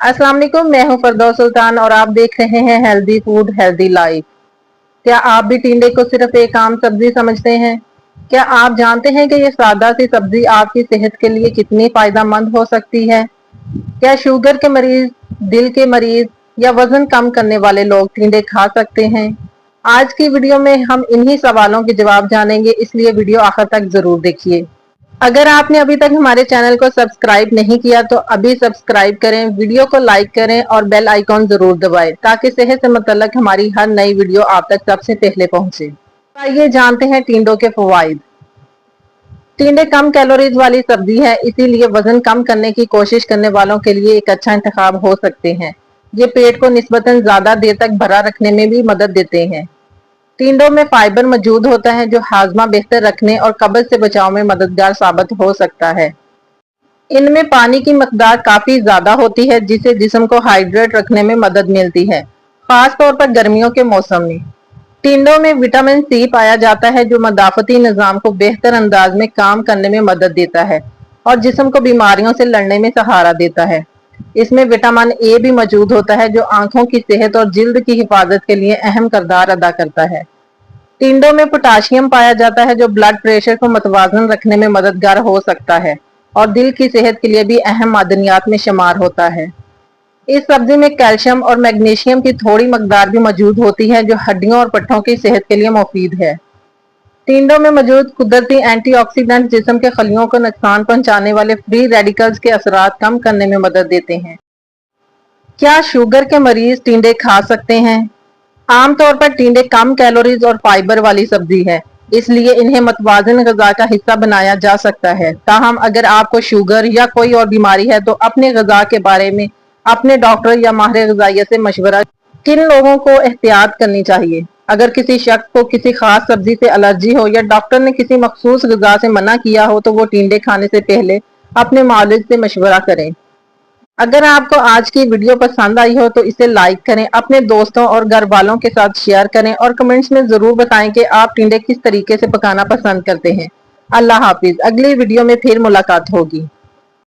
अस्सलाम वालेकुम, मैं हूं फरदौस सुल्तान और आप देख रहे हैं हेल्दी फूड हेल्दी लाइफ। क्या आप भी टिंडे को सिर्फ एक आम सब्जी समझते हैं? क्या आप जानते हैं कि ये सादा सी सब्जी आपकी सेहत के लिए कितनी फायदेमंद हो सकती है? क्या शुगर के मरीज, दिल के मरीज या वजन कम करने वाले लोग टिंडे खा सकते हैं? आज की वीडियो में हम इन्हीं सवालों के जवाब जानेंगे, इसलिए वीडियो आखिर तक जरूर देखिए। अगर आपने अभी तक हमारे चैनल को सब्सक्राइब नहीं किया तो अभी सब्सक्राइब करें, वीडियो को लाइक करें और बेल आइकॉन जरूर दबाएं ताकि सेहत से मुतल्लक हमारी हर नई वीडियो आप तक सबसे पहले पहुंचे। आइए जानते हैं टिंडों के फवाइद। टिंडे कम कैलोरीज वाली सब्जी है, इसीलिए वजन कम करने की कोशिश करने वालों के लिए एक अच्छा इंतखाब हो सकते हैं। ये पेट को निस्बतन ज्यादा देर तक भरा रखने में भी मदद देते हैं। टिंडों में फाइबर मौजूद होता है जो हाजमा बेहतर रखने और कब्ज से बचाव में मददगार साबित हो सकता है। इनमें पानी की मकदार काफी ज्यादा होती है जिससे जिस्म को हाइड्रेट रखने में मदद मिलती है, खास तौर पर गर्मियों के मौसम में। टिंडों में विटामिन सी पाया जाता है जो मदाफती निजाम को बेहतर अंदाज में काम करने में मदद देता है और जिस्म को बीमारियों से लड़ने में सहारा देता है। इसमें विटामिन ए भी मौजूद होता है जो आंखों की सेहत और जिल्द की हिफाजत के लिए अहम किरदार अदा करता है। टिंडों में पोटाशियम पाया जाता है जो ब्लड प्रेशर को मतवाजन रखने में मददगार हो सकता है और दिल की सेहत के लिए भी अहम मादनियात में शुमार होता है। इस सब्जी में कैल्शियम और मैग्नीशियम की थोड़ी मकदार भी मौजूद होती है जो हड्डियों और पट्टों की सेहत के लिए मुफीद है। टिंडों में मौजूद कुदरती एंटीऑक्सीडेंट जिस्म के खलियों को नुकसान पहुंचाने वाले फ्री रेडिकल्स के असरात कम करने में मदद देते हैं। क्या शुगर के मरीज टिंडे खा सकते हैं? आमतौर पर टिंडे कम कैलोरीज और फाइबर वाली सब्जी है, इसलिए इन्हें मतवाजन गजा का हिस्सा बनाया जा सकता है। ताहम अगर आपको शुगर या कोई और बीमारी है तो अपने गजा के बारे में अपने डॉक्टर या माहिर गजाइया से मशवरा। किन लोगों को एहतियात करनी चाहिए? अगर किसी शख्स को किसी खास सब्जी से एलर्जी हो या डॉक्टर ने किसी मखसूस गजा से मना किया हो तो वो टिंडे खाने से पहले अपने मालिज से मशवरा करें। अगर आपको आज की वीडियो पसंद आई हो तो इसे लाइक करें, अपने दोस्तों और घर वालों के साथ शेयर करें और कमेंट्स में जरूर बताएं कि आप टिंडे किस तरीके से पकाना पसंद करते हैं। अल्लाह हाफिज, अगली वीडियो में फिर मुलाकात होगी।